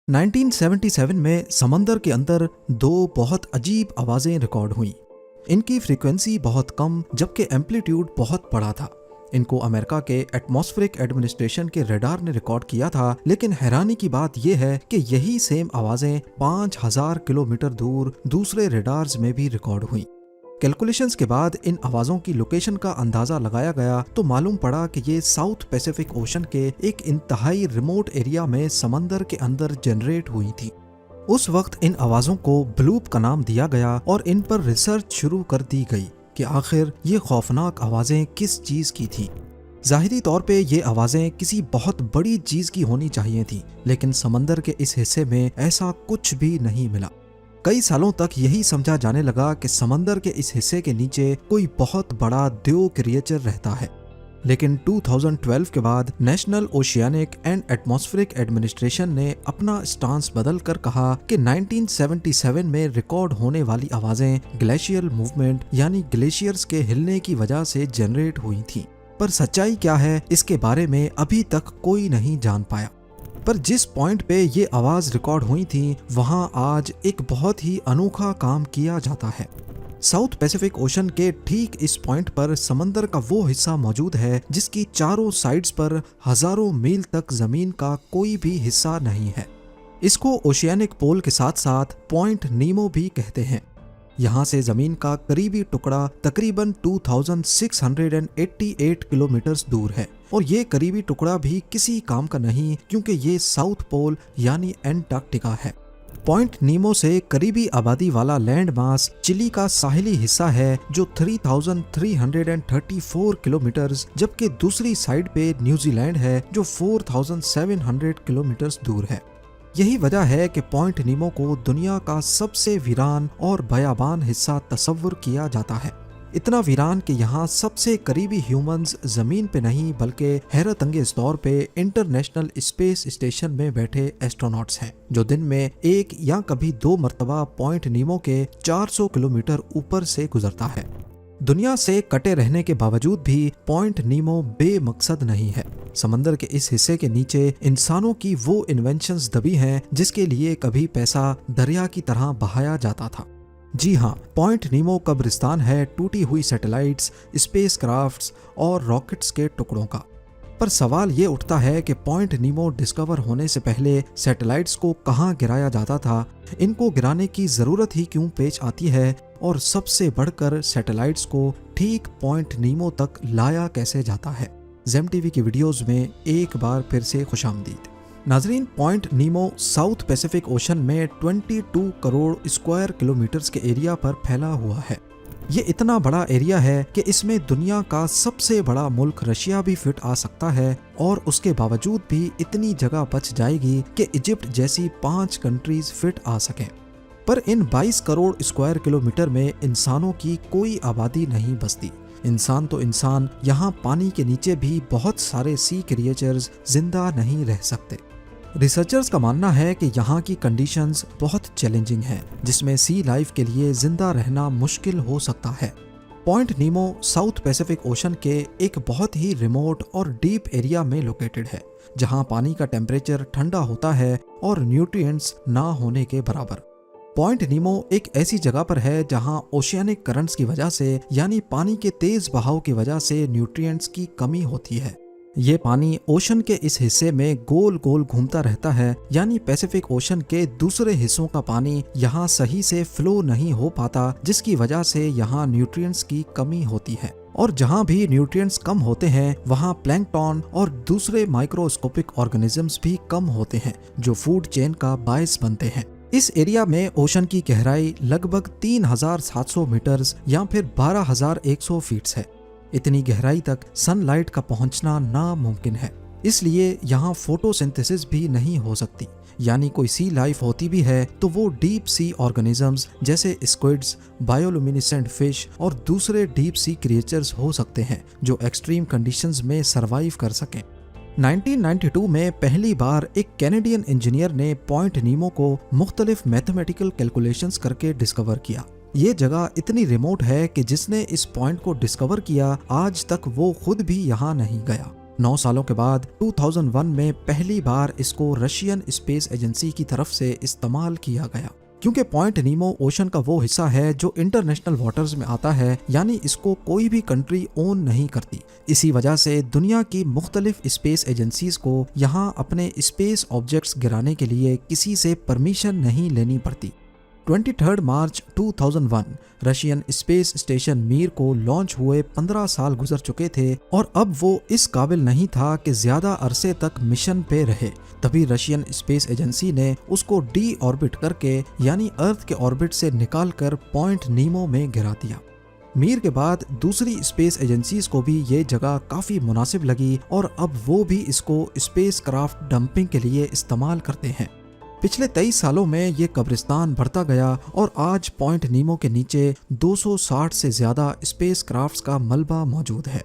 1977 में समंदर के अंदर दो बहुत अजीब आवाजें रिकॉर्ड हुईं। इनकी फ्रीक्वेंसी बहुत कम जबकि एम्पलीट्यूड बहुत बड़ा था। इनको अमेरिका के एटमॉस्फेरिक एडमिनिस्ट्रेशन के रडार ने रिकॉर्ड किया था, लेकिन हैरानी की बात यह है कि यही सेम आवाजें 5000 किलोमीटर दूर दूसरे रडार्स में भी रिकॉर्ड हुई। कैलकुलेशंस के बाद इन आवाज़ों की लोकेशन का अंदाज़ा लगाया गया तो मालूम पड़ा कि ये साउथ पैसिफिक ओशन के एक इंतहाई रिमोट एरिया में समंदर के अंदर जनरेट हुई थी। उस वक्त इन आवाज़ों को ब्लूप का नाम दिया गया और इन पर रिसर्च शुरू कर दी गई कि आखिर ये खौफनाक आवाज़ें किस चीज़ की थी। ज़ाहिरी तौर पे ये आवाज़ें किसी बहुत बड़ी चीज़ की होनी चाहिए थी, लेकिन समंदर के इस हिस्से में ऐसा कुछ भी नहीं मिला। कई सालों तक यही समझा जाने लगा कि समंदर के इस हिस्से के नीचे कोई बहुत बड़ा देव क्रिएचर रहता है, लेकिन 2012 के बाद national oceanic and atmospheric administration ने अपना स्टांस बदल कर कहा कि 1977 में रिकॉर्ड होने वाली आवाजें ग्लेशियल मूवमेंट यानी ग्लेशियर्स के हिलने की वजह से जनरेट हुई थी। पर सच्चाई क्या है इसके बारे में अभी तक कोई नहीं जान पाया। पर जिस पॉइंट पे ये आवाज रिकॉर्ड हुई थी वहां आज एक बहुत ही अनोखा काम किया जाता है। साउथ पैसिफिक ओशन के ठीक इस पॉइंट पर समंदर का वो हिस्सा मौजूद है जिसकी चारों साइड्स पर हजारों मील तक जमीन का कोई भी हिस्सा नहीं है। इसको ओशियानिक पोल के साथ साथ पॉइंट नीमो भी कहते हैं। यहाँ से जमीन का करीबी टुकड़ा तकरीबन 2688 किलोमीटर दूर है और ये करीबी टुकड़ा भी किसी काम का नहीं, क्योंकि ये साउथ पोल यानी एंटार्क्टिका है। पॉइंट नीमो से करीबी आबादी वाला लैंड मास चिली का साहिली हिस्सा है जो 3334 किलोमीटर, जबकि दूसरी साइड पे न्यूजीलैंड है जो 4700 किलोमीटर दूर है। यही वजह है कि पॉइंट नीमो को दुनिया का सबसे वीरान और बयाबान हिस्सा तस्वुर किया जाता है। इतना वीरान कि यहाँ सबसे करीबी ह्यूमंस जमीन पे नहीं बल्कि हैरत अंगेज तौर पे इंटरनेशनल स्पेस स्टेशन में बैठे एस्ट्रोनॉट्स हैं, जो दिन में एक या कभी दो मर्तबा पॉइंट नीमो के 400 किलोमीटर ऊपर से गुजरता है। दुनिया से कटे रहने के बावजूद भी पॉइंट नीमो बेमकसद नहीं है। समंदर के इस हिस्से के नीचे इंसानों की वो इन्वेंशंस दबी हैं जिसके लिए कभी पैसा दरिया की तरह बहाया जाता था। जी हाँ, पॉइंट नीमो कब्रिस्तान है टूटी हुई सैटेलाइट्स, स्पेस क्राफ्ट्स और रॉकेट्स के टुकड़ों का। पर सवाल ये उठता है कि पॉइंट नीमो डिस्कवर होने से पहले सैटेलाइट्स को कहाँ गिराया जाता था, इनको गिराने की जरूरत ही क्यों पेश आती है, और सबसे बढ़कर सैटेलाइट्स को ठीक पॉइंट नीमो तक लाया कैसे जाता है। जेम टीवी की वीडियोस में एक बार फिर से खुशामदीद। नाजरीन, पॉइंट नीमो साउथ पैसिफिक ओशन में 22 करोड़ स्क्वायर किलोमीटर्स के एरिया पर फैला हुआ है। ये इतना बड़ा एरिया है कि इसमें दुनिया का सबसे बड़ा मुल्क रशिया भी फिट आ सकता है, और उसके बावजूद भी इतनी जगह बच जाएगी कि इजिप्ट जैसी 5 कंट्रीज फिट आ सकें। पर इन 22 करोड़ स्क्वायर किलोमीटर में इंसानों की कोई आबादी नहीं बसती। इंसान तो इंसान, यहाँ पानी के नीचे भी बहुत सारे सी क्रिएचर्स जिंदा नहीं रह सकते। रिसर्चर्स का मानना है कि यहाँ की कंडीशंस बहुत चैलेंजिंग हैं, जिसमें सी लाइफ के लिए जिंदा रहना मुश्किल हो सकता है। पॉइंट नीमो साउथ पैसिफिक ओशन के एक बहुत ही रिमोट और डीप एरिया में लोकेटेड है, जहाँ पानी का टेम्परेचर ठंडा होता है और न्यूट्रिएंट्स ना होने के बराबर। पॉइंट नीमो एक ऐसी जगह पर है जहां ओशियानिक करंट्स की वजह से यानी पानी के तेज बहाव की वजह से न्यूट्रिएंट्स की कमी होती है। ये पानी ओशन के इस हिस्से में गोल गोल घूमता रहता है, यानी पैसिफिक ओशन के दूसरे हिस्सों का पानी यहाँ सही से फ्लो नहीं हो पाता, जिसकी वजह से यहाँ न्यूट्रिएंट्स की कमी होती है। और जहाँ भी न्यूट्रिएंट्स कम होते हैं वहाँ प्लैंकटन और दूसरे माइक्रोस्कोपिक ऑर्गेनिजम्स भी कम होते हैं, जो फूड चेन का बायस बनते हैं। इस एरिया में ओशन की गहराई लगभग 3700 मीटर्स या फिर 12100 फीट्स है। इतनी गहराई तक सनलाइट का पहुंचना नामुमकिन है, इसलिए यहाँ फोटोसिंथेसिस भी नहीं हो सकती। यानी कोई सी लाइफ होती भी है तो वो डीप सी ऑर्गेनिजम्स जैसे स्क्विड्स, बायोलुमिनेसेंट फिश और दूसरे डीप सी क्रिएचर्स हो सकते हैं जो एक्सट्रीम कंडीशंस में सरवाइव कर सकें। 1992 में पहली बार एक कैनेडियन इंजीनियर ने पॉइंट नीमो को मुख्तलिफ मैथमेटिकल कैलकुलेशंस करके डिस्कवर किया। ये जगह इतनी रिमोट है कि जिसने इस पॉइंट को डिस्कवर किया आज तक वो खुद भी यहाँ नहीं गया। 9 सालों के बाद 2001 में पहली बार इसको रशियन स्पेस एजेंसी की तरफ से इस्तेमाल किया गया। क्योंकि पॉइंट नीमो ओशन का वो हिस्सा है जो इंटरनेशनल वाटर्स में आता है, यानी इसको कोई भी कंट्री ओन नहीं करती। इसी वजह से दुनिया की मुख्तलिफ स्पेस एजेंसीज को यहाँ अपने स्पेस ऑब्जेक्ट्स गिराने के लिए किसी से परमिशन नहीं लेनी पड़ती। 23 मार्च 2001 रशियन स्पेस स्टेशन मीर को लॉन्च हुए 15 साल गुजर चुके थे और अब वो इस काबिल नहीं था कि ज्यादा अरसे तक मिशन पे रहे। तभी रशियन स्पेस एजेंसी ने उसको डी ऑर्बिट करके यानी अर्थ के ऑर्बिट से निकालकर पॉइंट नीमो में गिरा दिया। मीर के बाद दूसरी स्पेस एजेंसीज को भी ये जगह काफी मुनासिब लगी और अब वो भी इसको स्पेस क्राफ्ट डंपिंग के लिए इस्तेमाल करते हैं। पिछले 23 सालों में ये कब्रिस्तान बढ़ता गया और आज पॉइंट नीमो के नीचे 260 से ज्यादा स्पेस क्राफ्ट्स का मलबा मौजूद है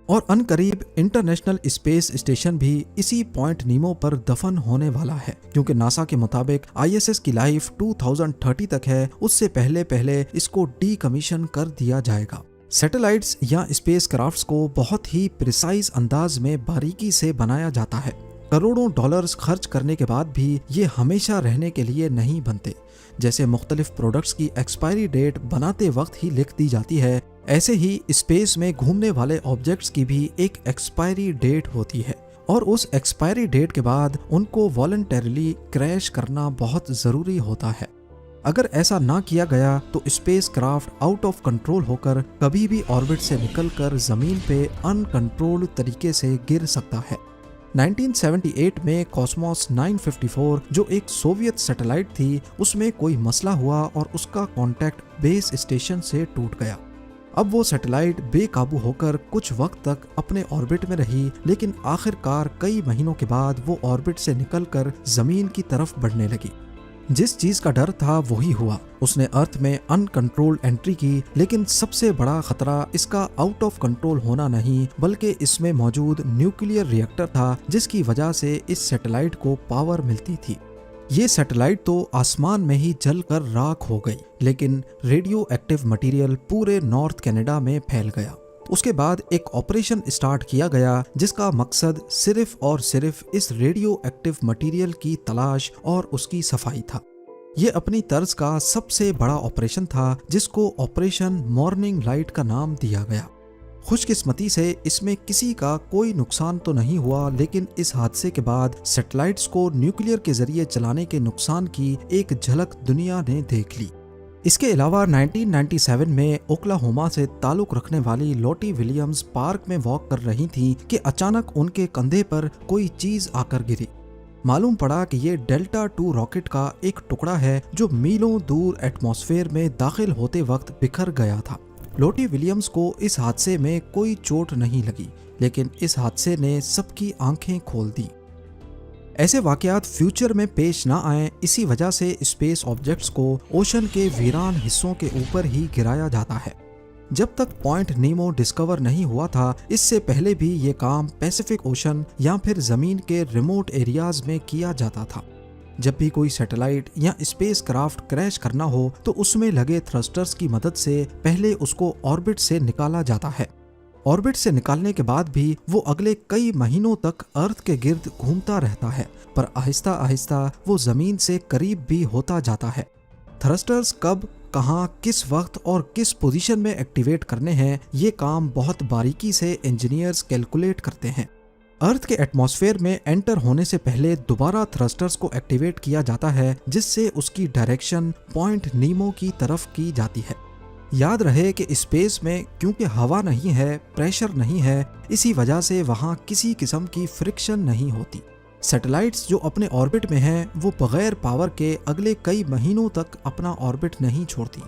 और अनकरीब इंटरनेशनल स्पेस स्टेशन भी इसी पॉइंट नीमो पर दफन होने वाला है, क्योंकि नासा के मुताबिक ISS की लाइफ 2030 तक है। उससे पहले इसको डीकमीशन कर दिया जाएगा। सैटेलाइट्स या स्पेस क्राफ्ट्स को बहुत ही प्रिसाइज अंदाज में बारीकी से बनाया जाता है। करोड़ों डॉलर्स खर्च करने के बाद भी ये हमेशा रहने के लिए नहीं बनते। जैसे मुख्तलिफ प्रोडक्ट्स की एक्सपायरी डेट बनाते वक्त ही लिख दी जाती है, ऐसे ही स्पेस में घूमने वाले ऑब्जेक्ट्स की भी एक एक्सपायरी डेट होती है और उस एक्सपायरी डेट के बाद उनको वॉलंटरीली क्रैश करना बहुत ज़रूरी होता है। अगर ऐसा ना किया गया तो space craft out of control होकर कभी भी ऑर्बिट से निकलकर ज़मीन पे अनकंट्रोल्ड तरीके से गिर सकता है। 1978 में कॉस्मोस 954 जो एक सोवियत सैटेलाइट थी, उसमें कोई मसला हुआ और उसका कांटेक्ट बेस स्टेशन से टूट गया। अब वो सैटेलाइट बेकाबू होकर कुछ वक्त तक अपने ऑर्बिट में रही, लेकिन आखिरकार कई महीनों के बाद वो ऑर्बिट से निकलकर जमीन की तरफ बढ़ने लगी। जिस चीज का डर था वही हुआ। उसने अर्थ में अनकंट्रोल्ड एंट्री की, लेकिन सबसे बड़ा खतरा इसका आउट ऑफ कंट्रोल होना नहीं बल्कि इसमें मौजूद न्यूक्लियर रिएक्टर था, जिसकी वजह से इस सैटेलाइट को पावर मिलती थी। ये सैटेलाइट तो आसमान में ही जलकर राख हो गई, लेकिन रेडियो एक्टिव मटेरियल पूरे नॉर्थ कनाडा में फैल गया। उसके बाद एक ऑपरेशन स्टार्ट किया गया जिसका मकसद सिर्फ और सिर्फ इस रेडियो एक्टिव मटेरियल की तलाश और उसकी सफाई था। ये अपनी तर्ज का सबसे बड़ा ऑपरेशन था, जिसको ऑपरेशन मॉर्निंग लाइट का नाम दिया गया। खुशकिस्मती से इसमें किसी का कोई नुकसान तो नहीं हुआ, लेकिन इस हादसे के बाद सैटेलाइट्स को न्यूक्लियर के जरिए चलाने के नुकसान की एक झलक दुनिया ने देख ली। इसके अलावा 1997 में ओक्लाहोमा से ताल्लुक रखने वाली लोटी विलियम्स पार्क में वॉक कर रही थी कि अचानक उनके कंधे पर कोई चीज आकर गिरी। मालूम पड़ा कि ये डेल्टा 2 रॉकेट का एक टुकड़ा है जो मीलों दूर एटमॉस्फेयर में दाखिल होते वक्त बिखर गया था। लोटी विलियम्स को इस हादसे में कोई चोट नहीं लगी, लेकिन इस हादसे ने सबकी आंखें खोल दी। ऐसे वाकयात फ्यूचर में पेश ना आए, इसी वजह से स्पेस ऑब्जेक्ट्स को ओशन के वीरान हिस्सों के ऊपर ही गिराया जाता है। जब तक पॉइंट नीमो डिस्कवर नहीं हुआ था, इससे पहले भी ये काम पैसिफिक ओशन या फिर जमीन के रिमोट एरियाज में किया जाता था। जब भी कोई सैटेलाइट या स्पेस क्राफ्ट क्रैश करना हो तो उसमें लगे थ्रस्टर्स की मदद से पहले उसको ऑर्बिट से निकाला जाता है। ऑर्बिट से निकालने के बाद भी वो अगले कई महीनों तक अर्थ के गिर्द घूमता रहता है, पर आहिस्ता आहिस्ता वो जमीन से करीब भी होता जाता है। थ्रस्टर्स कब, कहां, किस वक्त और किस पोजीशन में एक्टिवेट करने हैं, ये काम बहुत बारीकी से इंजीनियर्स कैलकुलेट करते हैं। अर्थ के एटमॉस्फेयर में एंटर होने से पहले दोबारा थ्रस्टर्स को एक्टिवेट किया जाता है, जिससे उसकी डायरेक्शन पॉइंट नीमो की तरफ की जाती है। याद रहे कि स्पेस में क्योंकि हवा नहीं है, प्रेशर नहीं है, इसी वजह से वहाँ किसी किस्म की फ्रिक्शन नहीं होती। सैटेलाइट्स जो अपने ऑर्बिट में हैं, वो बगैर पावर के अगले कई महीनों तक अपना ऑर्बिट नहीं छोड़ती।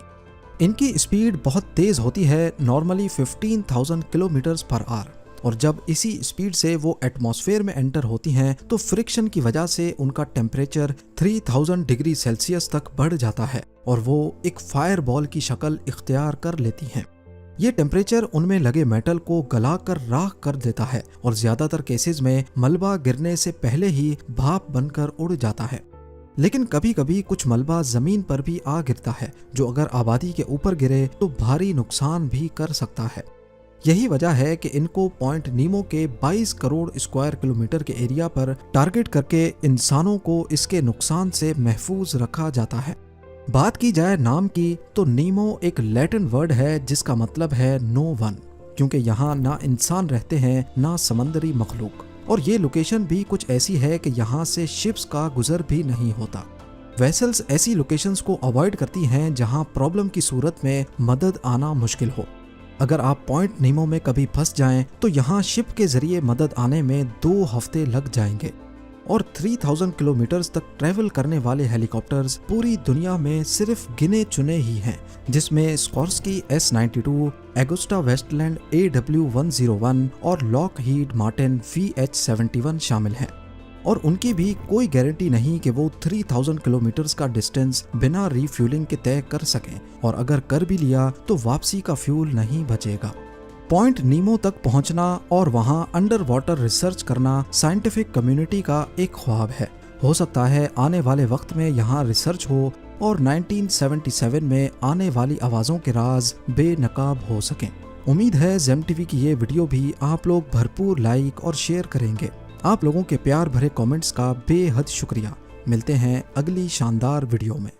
इनकी स्पीड बहुत तेज़ होती है, नॉर्मली 15,000 किलोमीटर पर आवर, और जब इसी स्पीड से वो एटमॉस्फेयर में एंटर होती हैं तो फ्रिक्शन की वजह से उनका टेम्परेचर 3000 डिग्री सेल्सियस तक बढ़ जाता है और वो एक फायर बॉल की शक्ल इख्तियार कर लेती हैं। ये टेम्परेचर उनमें लगे मेटल को गलाकर राख कर देता है और ज्यादातर केसेस में मलबा गिरने से पहले ही भाप बनकर उड़ जाता है। लेकिन कभी कभी कुछ मलबा जमीन पर भी आ गिरता है, जो अगर आबादी के ऊपर गिरे तो भारी नुकसान भी कर सकता है। यही वजह है कि इनको पॉइंट नीमो के 22 करोड़ स्क्वायर किलोमीटर के एरिया पर टारगेट करके इंसानों को इसके नुकसान से महफूज रखा जाता है। बात की जाए नाम की तो नीमो एक लैटिन वर्ड है जिसका मतलब है नो वन, क्योंकि यहाँ ना इंसान रहते हैं ना समंदरी मखलूक, और ये लोकेशन भी कुछ ऐसी है कि यहाँ से शिप्स का गुजर भी नहीं होता। वेसल्स ऐसी लोकेशंस को अवॉइड करती हैं जहाँ प्रॉब्लम की सूरत में मदद आना मुश्किल हो। अगर आप पॉइंट नीमो में कभी फंस जाएं तो यहाँ शिप के जरिए मदद आने में 2 हफ्ते लग जाएंगे, और 3000 किलोमीटर तक ट्रैवल करने वाले हेलीकॉप्टर्स पूरी दुनिया में सिर्फ गिने चुने ही हैं, जिसमें स्कोर्स्की S-92, एगुस्टा वेस्टलैंड AW101 और लॉकहीड मार्टिन VH-71 शामिल हैं। और उनकी भी कोई गारंटी नहीं कि वो 3000 किलोमीटर का डिस्टेंस बिना रीफ्यूलिंग के तय कर सकें, और अगर कर भी लिया तो वापसी का फ्यूल नहीं बचेगा। पॉइंट नीमो तक पहुंचना और वहां अंडर वाटर रिसर्च करना साइंटिफिक कम्युनिटी का एक ख्वाब है। हो सकता है आने वाले वक्त में यहाँ रिसर्च हो और 1977 में आने वाली आवाज़ों के राज बेनकाब हो सकें। उम्मीद है जेम टीवी की ये वीडियो भी आप लोग भरपूर लाइक और शेयर करेंगे। आप लोगों के प्यार भरे कमेंट्स का बेहद शुक्रिया। मिलते हैं अगली शानदार वीडियो में।